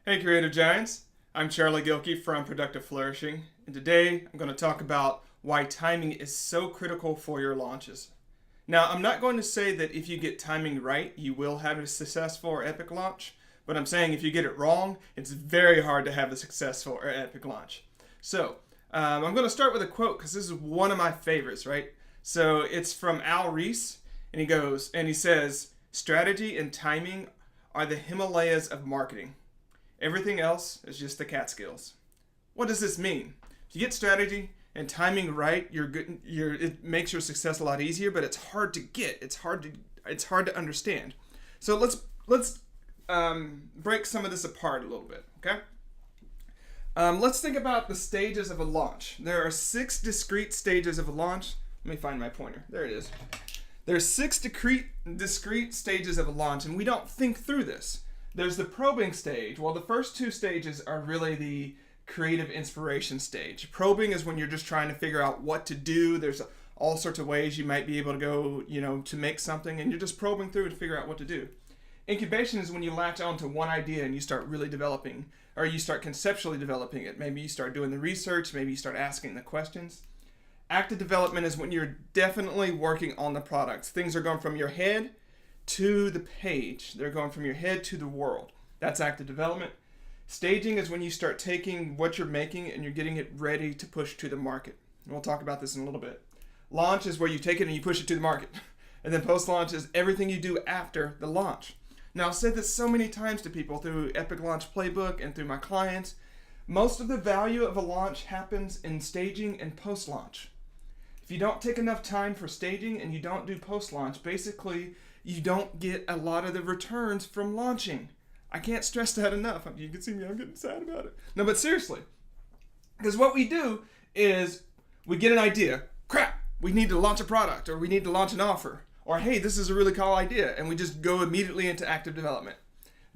Hey, Creative Giants. I'm Charlie Gilkey from Productive Flourishing, and today I'm going to talk about why timing is so critical for your launches. Now, I'm not going to say that if you get timing right, you will have a successful or epic launch, but I'm saying if you get it wrong, it's very hard to have a successful or epic launch. So, I'm going to start with a quote because this is one of my favorites, right? So, it's from Al Ries, and he says, strategy and timing are the Himalayas of marketing. Everything else is just the Catskills. What does this mean? If you get strategy and timing right, it makes your success a lot easier, but it's hard to get. It's hard to understand. So let's break some of this apart a little bit. Okay. Let's think about the stages of a launch. There are 6 discrete stages of a launch. Let me find my pointer. There it is. There's 6 discrete stages of a launch, and we don't think through this. There's the probing stage. Well, the first 2 stages are really the creative inspiration stage. Probing is when you're just trying to figure out what to do. There's all sorts of ways you might be able to go, to make something, and you're just probing through to figure out what to do. Incubation is when you latch on to one idea and you start really developing, or you start conceptually developing it. Maybe you start doing the research, maybe you start asking the questions. Active development is when you're definitely working on the products. Things are going from your head to the page. They're going from your head to the world. That's active development. Staging is when you start taking what you're making and you're getting it ready to push to the market. And we'll talk about this in a little bit. Launch is where you take it and you push it to the market. And then post-launch is everything you do after the launch. Now, I've said this so many times to people through Epic Launch Playbook and through my clients. Most of the value of a launch happens in staging and post-launch. If you don't take enough time for staging and you don't do post-launch, basically you don't get a lot of the returns from launching. I can't stress that enough. You can see me, I'm getting sad about it. No, but seriously. Because what we do is we get an idea. Crap, we need to launch a product, or we need to launch an offer. Or, hey, this is a really cool idea. And we just go immediately into active development.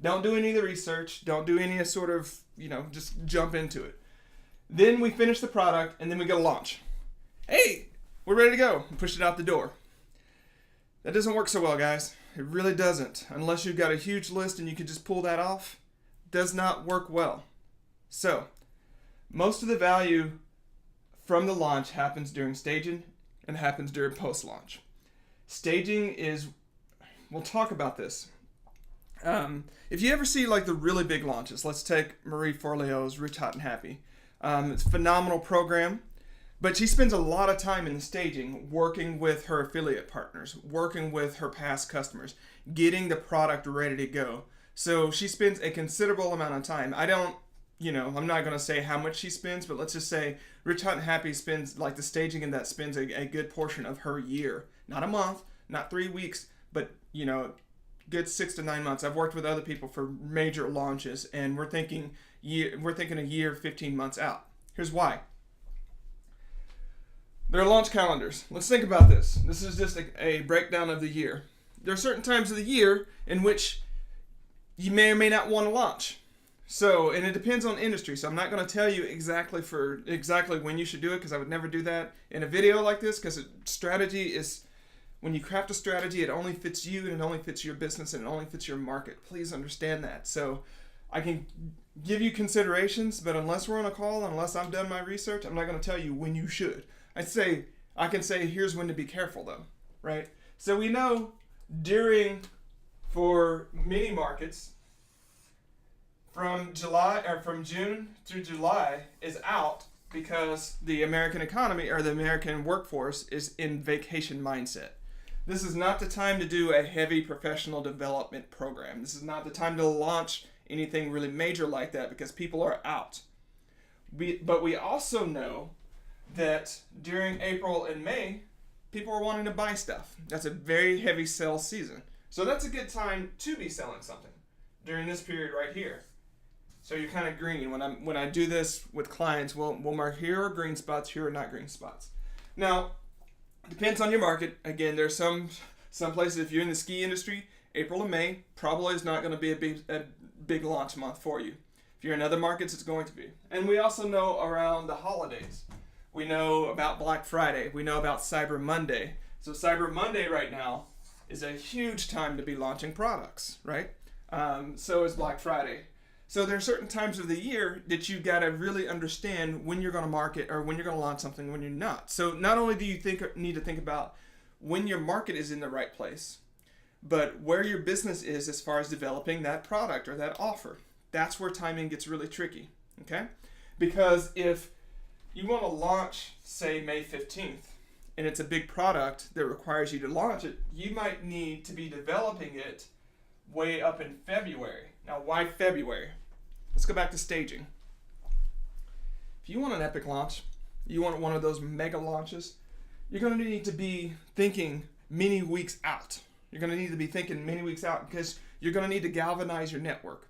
Don't do any of the research. Don't do any sort of, just jump into it. Then we finish the product, and then we go launch. Hey, we're ready to go. And push it out the door. That doesn't work so well, guys. It really doesn't. Unless you've got a huge list and you can just pull that off, does not work well. So, most of the value from the launch happens during staging and happens during post-launch. Staging is, we'll talk about this. If you ever see like the really big launches, let's take Marie Forleo's Rich, Hot, and Happy. It's a phenomenal program. But she spends a lot of time in the staging working with her affiliate partners, working with her past customers, getting the product ready to go. So she spends a considerable amount of time. I'm not going to say how much she spends, but let's just say Rich, Hot, and Happy spends, like the staging in that spends a good portion of her year. Not a month, not 3 weeks, but, good 6 to 9 months. I've worked with other people for major launches, and we're thinking a year, 15 months out. Here's why. There are launch calendars. Let's think about this. This is just a breakdown of the year. There are certain times of the year in which you may or may not want to launch. So, and it depends on industry. So I'm not going to tell you exactly when you should do it, because I would never do that in a video like this, because strategy is, when you craft a strategy, it only fits you and it only fits your business and it only fits your market. Please understand that. So I can give you considerations, but unless we're on a call, unless I've done my research, I'm not going to tell you when you should. I can say here's when to be careful though, right? So we know for many markets, from June through July is out because the American economy or the American workforce is in vacation mindset. This is not the time to do a heavy professional development program. This is not the time to launch anything really major like that because people are out. But we also know that during April and May, people are wanting to buy stuff. That's a very heavy sales season. So that's a good time to be selling something during this period right here. So you're kind of green. When I do this with clients, we'll mark here are green spots, here are not green spots. Now, depends on your market. Again, there's some places, if you're in the ski industry, April and May probably is not going to be a big launch month for you. If you're in other markets, it's going to be. And we also know around the holidays. We know about Black Friday. We know about Cyber Monday. So Cyber Monday right now is a huge time to be launching products, right? So is Black Friday. So there are certain times of the year that you got to really understand when you're going to market or when you're going to launch something, when you're not. So not only do you need to think about when your market is in the right place, but where your business is as far as developing that product or that offer. That's where timing gets really tricky, okay? Because if you want to launch, say, May 15th, and it's a big product that requires you to launch it, you might need to be developing it way up in February. Now, why February? Let's go back to staging. If you want an epic launch, you want one of those mega launches, you're going to need to be thinking many weeks out. You're going to need to be thinking many weeks out because you're going to need to galvanize your network.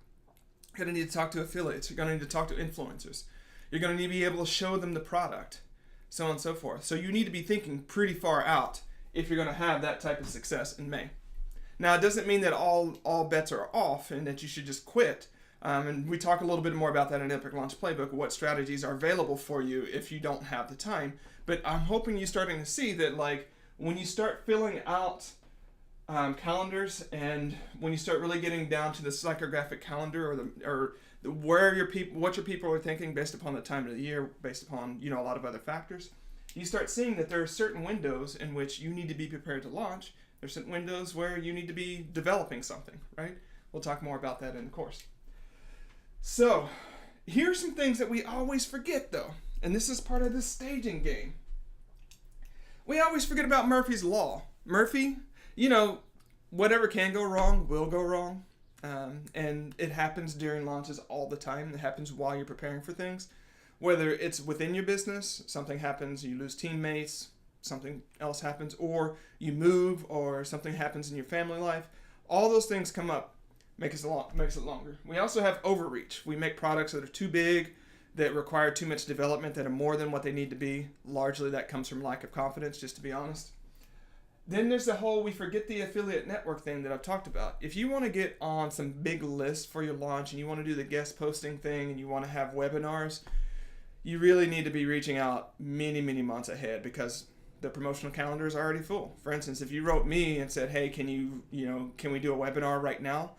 You're going to need to talk to affiliates. You're going to need to talk to influencers. You're going to need to be able to show them the product, so on and so forth. So you need to be thinking pretty far out if you're going to have that type of success in May. Now, it doesn't mean that all bets are off and that you should just quit. And we talk a little bit more about that in Epic Launch Playbook, what strategies are available for you if you don't have the time. But I'm hoping you're starting to see that, like, when you start filling out calendars, and when you start really getting down to the psychographic calendar what your people are thinking based upon the time of the year, based upon a lot of other factors, you start seeing that there are certain windows in which you need to be prepared to launch. There's certain windows where you need to be developing something, right? We'll talk more about that in the course. So here's some things that we always forget, though, and this is part of this staging game. We always forget about Murphy's Law. Murphy, whatever can go wrong will go wrong. And it happens during launches all the time. It happens while you're preparing for things. Whether it's within your business, something happens, you lose teammates, something else happens, or you move, or something happens in your family life. All those things come up, makes it longer. We also have overreach. We make products that are too big, that require too much development, that are more than what they need to be. Largely that comes from lack of confidence, just to be honest. Then there's the whole we forget the affiliate network thing that I've talked about. If you want to get on some big lists for your launch and you want to do the guest posting thing and you want to have webinars, you really need to be reaching out many, many months ahead because the promotional calendar is already full. For instance, if you wrote me and said, hey, can we do a webinar right now?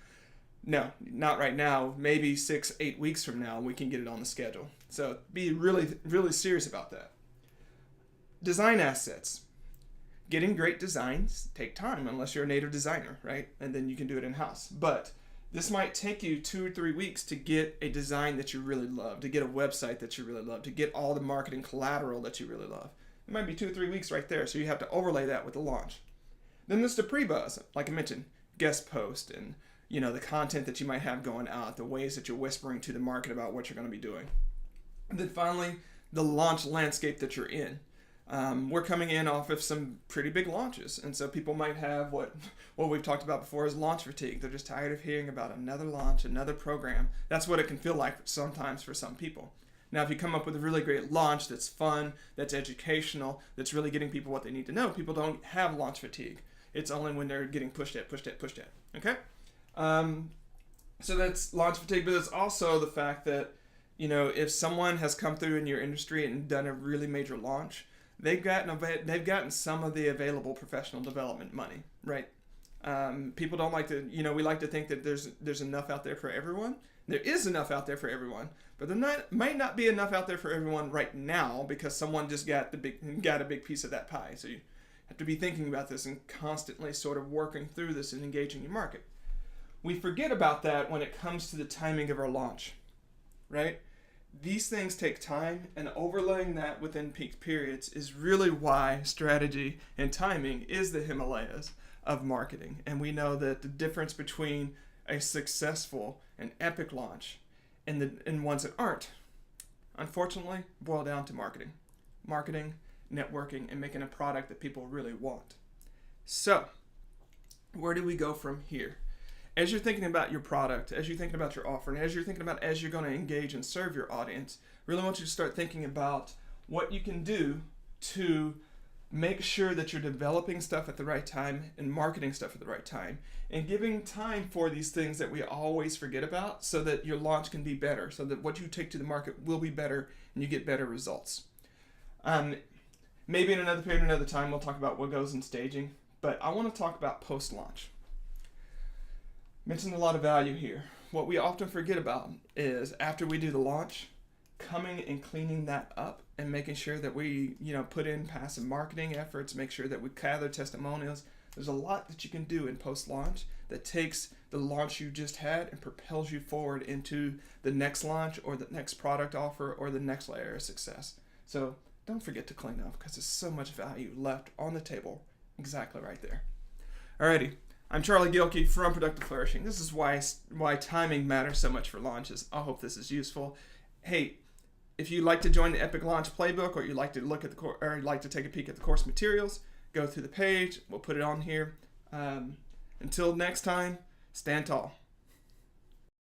No, not right now. Maybe 6-8 weeks from now, we can get it on the schedule. So be really, really serious about that. Design assets. Getting great designs take time unless you're a native designer, right? And then you can do it in-house. But this might take you 2 or 3 weeks to get a design that you really love, to get a website that you really love, to get all the marketing collateral that you really love. It might be 2 or 3 weeks right there, so you have to overlay that with the launch. Then there's the pre-buzz, like I mentioned, guest post and the content that you might have going out, the ways that you're whispering to the market about what you're going to be doing. And then finally, the launch landscape that you're in. We're coming in off of some pretty big launches, and so people might have what we've talked about before is launch fatigue. They're just tired of hearing about another launch, another program. That's what it can feel like sometimes for some people. Now, if you come up with a really great launch that's fun, that's educational, that's really getting people what they need to know, people don't have launch fatigue. It's only when they're getting pushed at. Okay? So that's launch fatigue, but it's also the fact that, if someone has come through in your industry and done a really major launch, they've gotten some of the available professional development money, right? People don't like to, we like to think that there's enough out there for everyone. There is enough out there for everyone, but there might not be enough out there for everyone right now because someone just got a big piece of that pie. So you have to be thinking about this and constantly sort of working through this and engaging your market. We forget about that when it comes to the timing of our launch, right? These things take time, and overlaying that within peak periods is really why strategy and timing is the Himalayas of marketing. And we know that the difference between a successful and epic launch and ones that aren't, unfortunately, boil down to marketing. Marketing, networking, and making a product that people really want. So, where do we go from here? As you're thinking about your product, as you're thinking about your offer, and as you're thinking about as you're going to engage and serve your audience, really want you to start thinking about what you can do to make sure that you're developing stuff at the right time and marketing stuff at the right time and giving time for these things that we always forget about so that your launch can be better, so that what you take to the market will be better and you get better results. Maybe in another period, another time, we'll talk about what goes in staging, but I want to talk about post-launch. Mentioned a lot of value here. what we often forget about is after we do the launch, coming and cleaning that up and making sure that we, put in passive marketing efforts, make sure that we gather testimonials. There's a lot that you can do in post-launch that takes the launch you just had and propels you forward into the next launch or the next product offer or the next layer of success. So don't forget to clean up because there's so much value left on the table exactly right there. Alrighty, I'm Charlie Gilkey from Productive Flourishing. This is why timing matters so much for launches. I hope this is useful. Hey, if you'd like to join the Epic Launch Playbook, or you'd like to look at or you'd like to take a peek at the course materials, go through the page. We'll put it on here. Until next time, stand tall.